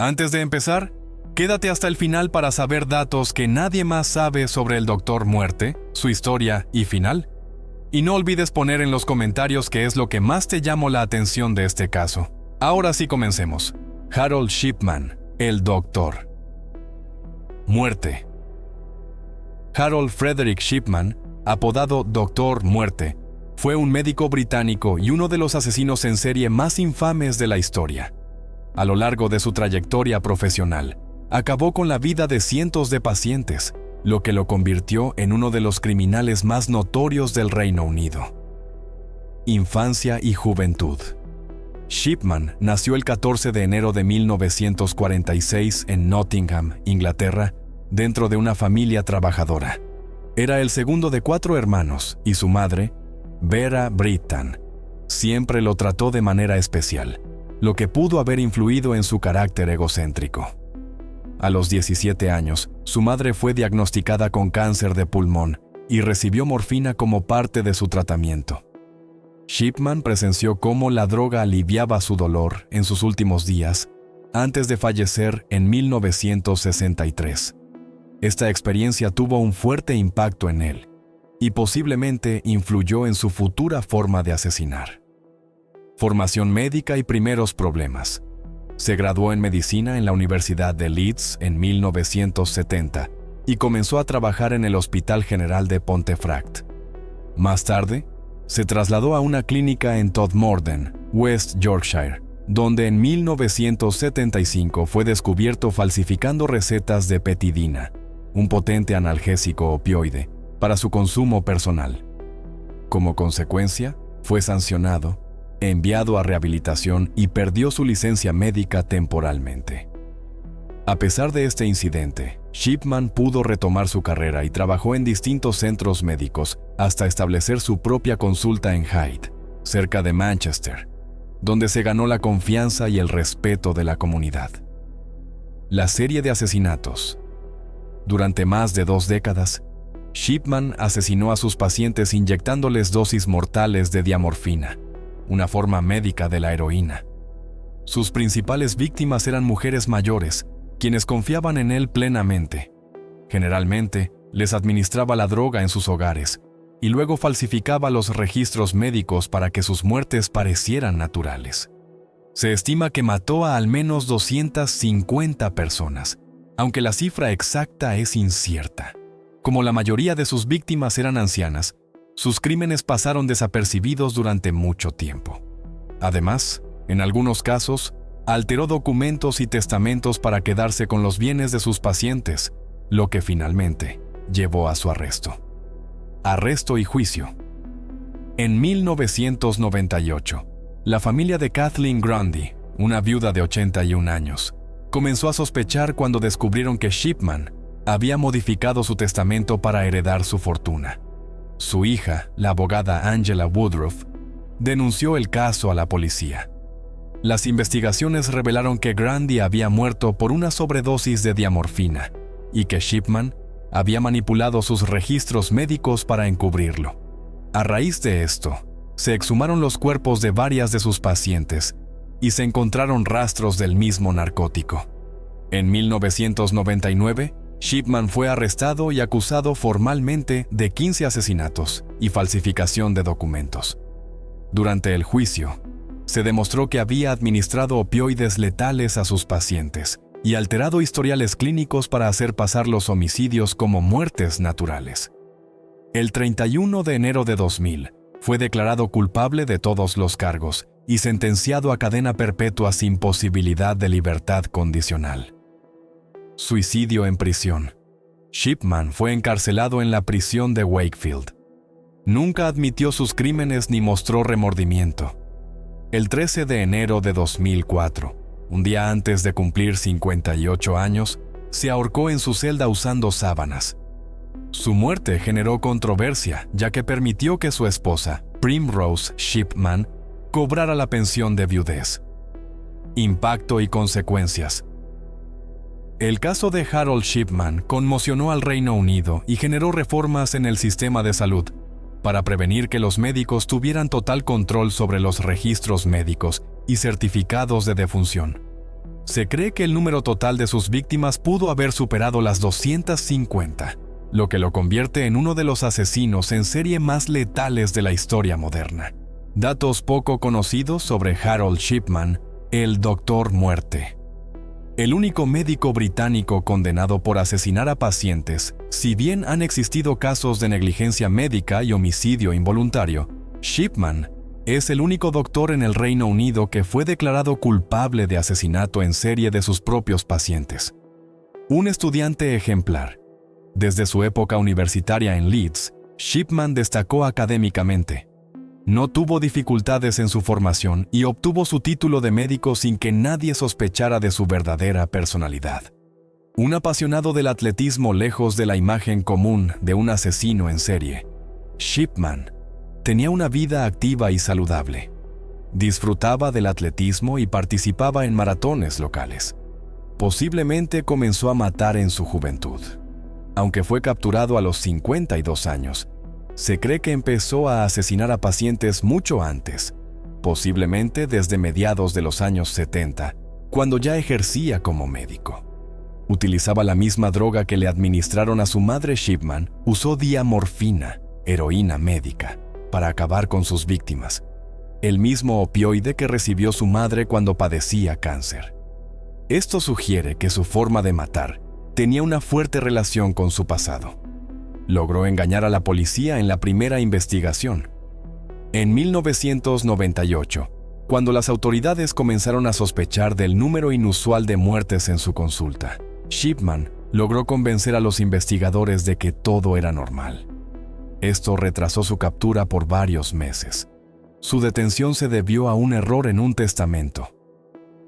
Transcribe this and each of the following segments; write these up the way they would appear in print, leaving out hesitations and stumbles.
Antes de empezar, quédate hasta el final para saber datos que nadie más sabe sobre el Doctor Muerte, su historia y final. Y no olvides poner en los comentarios qué es lo que más te llamó la atención de este caso. Ahora sí comencemos. Harold Shipman, el Doctor. Muerte. Harold Frederick Shipman, apodado Doctor Muerte, fue un médico británico y uno de los asesinos en serie más infames de la historia. A lo largo de su trayectoria profesional, acabó con la vida de cientos de pacientes, lo que lo convirtió en uno de los criminales más notorios del Reino Unido. Infancia y juventud. Shipman nació el 14 de enero de 1946 en Nottingham, Inglaterra, dentro de una familia trabajadora. Era el segundo de 4 hermanos y su madre, Vera Brittan, siempre lo trató de manera especial, lo que pudo haber influido en su carácter egocéntrico. A los 17 años, su madre fue diagnosticada con cáncer de pulmón y recibió morfina como parte de su tratamiento. Shipman presenció cómo la droga aliviaba su dolor en sus últimos días, antes de fallecer en 1963. Esta experiencia tuvo un fuerte impacto en él y posiblemente influyó en su futura forma de asesinar. Formación médica y primeros problemas. Se graduó en medicina en la Universidad de Leeds en 1970 y comenzó a trabajar en el Hospital General de Pontefract. Más tarde, se trasladó a una clínica en Todmorden, West Yorkshire, donde en 1975 fue descubierto falsificando recetas de petidina, un potente analgésico opioide, para su consumo personal. Como consecuencia, fue sancionado, enviado a rehabilitación y perdió su licencia médica temporalmente. A pesar de este incidente, Shipman pudo retomar su carrera y trabajó en distintos centros médicos hasta establecer su propia consulta en Hyde, cerca de Manchester, donde se ganó la confianza y el respeto de la comunidad. La serie de asesinatos. Durante más de 2 décadas, Shipman asesinó a sus pacientes inyectándoles dosis mortales de diamorfina, una forma médica de la heroína. Sus principales víctimas eran mujeres mayores, quienes confiaban en él plenamente. Generalmente, les administraba la droga en sus hogares y luego falsificaba los registros médicos para que sus muertes parecieran naturales. Se estima que mató a al menos 250 personas, aunque la cifra exacta es incierta. Como la mayoría de sus víctimas eran ancianas, sus crímenes pasaron desapercibidos durante mucho tiempo. Además, en algunos casos, alteró documentos y testamentos para quedarse con los bienes de sus pacientes, lo que finalmente llevó a su arresto. Arresto y juicio. En 1998, la familia de Kathleen Grundy, una viuda de 81 años, comenzó a sospechar cuando descubrieron que Shipman había modificado su testamento para heredar su fortuna. Su hija, la abogada Angela Woodruff, denunció el caso a la policía. Las investigaciones revelaron que Grundy había muerto por una sobredosis de diamorfina y que Shipman había manipulado sus registros médicos para encubrirlo. A raíz de esto, se exhumaron los cuerpos de varias de sus pacientes y se encontraron rastros del mismo narcótico. En 1999, Shipman fue arrestado y acusado formalmente de 15 asesinatos y falsificación de documentos. Durante el juicio, se demostró que había administrado opioides letales a sus pacientes y alterado historiales clínicos para hacer pasar los homicidios como muertes naturales. El 31 de enero de 2000, fue declarado culpable de todos los cargos y sentenciado a cadena perpetua sin posibilidad de libertad condicional. Suicidio en prisión. Shipman fue encarcelado en la prisión de Wakefield. Nunca admitió sus crímenes ni mostró remordimiento. El 13 de enero de 2004, un día antes de cumplir 58 años, se ahorcó en su celda usando sábanas. Su muerte generó controversia, ya que permitió que su esposa, Primrose Shipman, cobrara la pensión de viudez. Impacto y consecuencias. El caso de Harold Shipman conmocionó al Reino Unido y generó reformas en el sistema de salud para prevenir que los médicos tuvieran total control sobre los registros médicos y certificados de defunción. Se cree que el número total de sus víctimas pudo haber superado las 250, lo que lo convierte en uno de los asesinos en serie más letales de la historia moderna. Datos poco conocidos sobre Harold Shipman, el Doctor Muerte. El único médico británico condenado por asesinar a pacientes. Si bien han existido casos de negligencia médica y homicidio involuntario, Shipman es el único doctor en el Reino Unido que fue declarado culpable de asesinato en serie de sus propios pacientes. Un estudiante ejemplar. Desde su época universitaria en Leeds, Shipman destacó académicamente. No tuvo dificultades en su formación y obtuvo su título de médico sin que nadie sospechara de su verdadera personalidad. Un apasionado del atletismo lejos de la imagen común de un asesino en serie, Shipman tenía una vida activa y saludable. Disfrutaba del atletismo y participaba en maratones locales. Posiblemente comenzó a matar en su juventud. Aunque fue capturado a los 52 años, se cree que empezó a asesinar a pacientes mucho antes, posiblemente desde mediados de los años 70, cuando ya ejercía como médico. Utilizaba la misma droga que le administraron a su madre. Shipman usó diamorfina, heroína médica, para acabar con sus víctimas, el mismo opioide que recibió su madre cuando padecía cáncer. Esto sugiere que su forma de matar tenía una fuerte relación con su pasado. Logró engañar a la policía en la primera investigación. En 1998, cuando las autoridades comenzaron a sospechar del número inusual de muertes en su consulta, Shipman logró convencer a los investigadores de que todo era normal. Esto retrasó su captura por varios meses. Su detención se debió a un error en un testamento,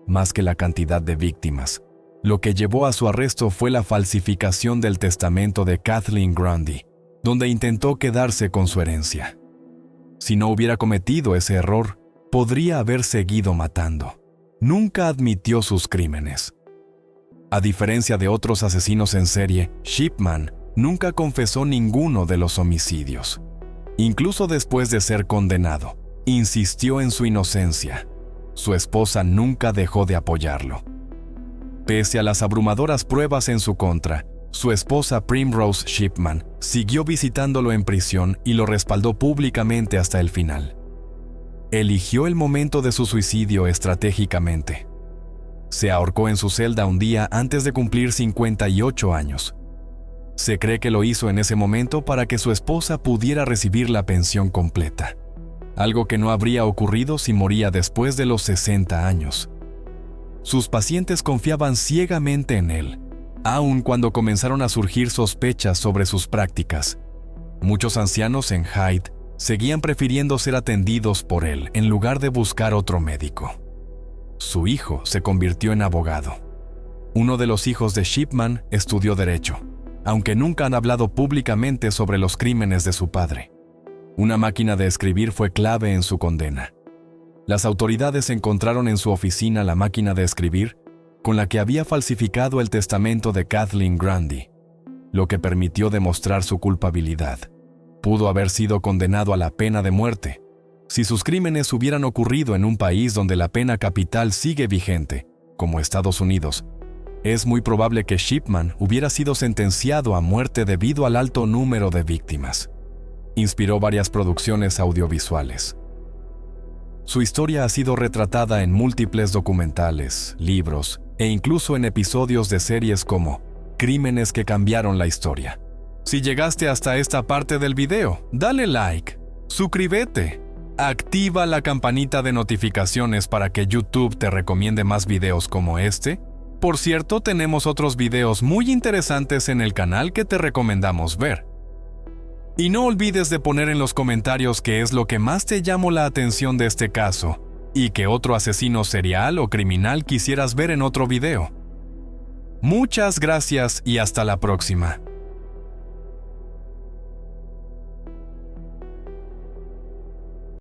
más que la cantidad de víctimas. Lo que llevó a su arresto fue la falsificación del testamento de Kathleen Grundy, donde intentó quedarse con su herencia. Si no hubiera cometido ese error, podría haber seguido matando. Nunca admitió sus crímenes. A diferencia de otros asesinos en serie, Shipman nunca confesó ninguno de los homicidios. Incluso después de ser condenado, insistió en su inocencia. Su esposa nunca dejó de apoyarlo. Pese a las abrumadoras pruebas en su contra, su esposa Primrose Shipman siguió visitándolo en prisión y lo respaldó públicamente hasta el final. Eligió el momento de su suicidio estratégicamente. Se ahorcó en su celda un día antes de cumplir 58 años. Se cree que lo hizo en ese momento para que su esposa pudiera recibir la pensión completa, algo que no habría ocurrido si moría después de los 60 años. Sus pacientes confiaban ciegamente en él, aun cuando comenzaron a surgir sospechas sobre sus prácticas. Muchos ancianos en Hyde seguían prefiriendo ser atendidos por él en lugar de buscar otro médico. Su hijo se convirtió en abogado. Uno de los hijos de Shipman estudió Derecho, aunque nunca han hablado públicamente sobre los crímenes de su padre. Una máquina de escribir fue clave en su condena. Las autoridades encontraron en su oficina la máquina de escribir con la que había falsificado el testamento de Kathleen Grundy, lo que permitió demostrar su culpabilidad. Pudo haber sido condenado a la pena de muerte. Si sus crímenes hubieran ocurrido en un país donde la pena capital sigue vigente, como Estados Unidos, es muy probable que Shipman hubiera sido sentenciado a muerte debido al alto número de víctimas. Inspiró varias producciones audiovisuales. Su historia ha sido retratada en múltiples documentales, libros e incluso en episodios de series como Crímenes que cambiaron la historia. Si llegaste hasta esta parte del video, dale like, suscríbete, activa la campanita de notificaciones para que YouTube te recomiende más videos como este. Por cierto, tenemos otros videos muy interesantes en el canal que te recomendamos ver. Y no olvides de poner en los comentarios qué es lo que más te llamó la atención de este caso y qué otro asesino serial o criminal quisieras ver en otro video. Muchas gracias y hasta la próxima.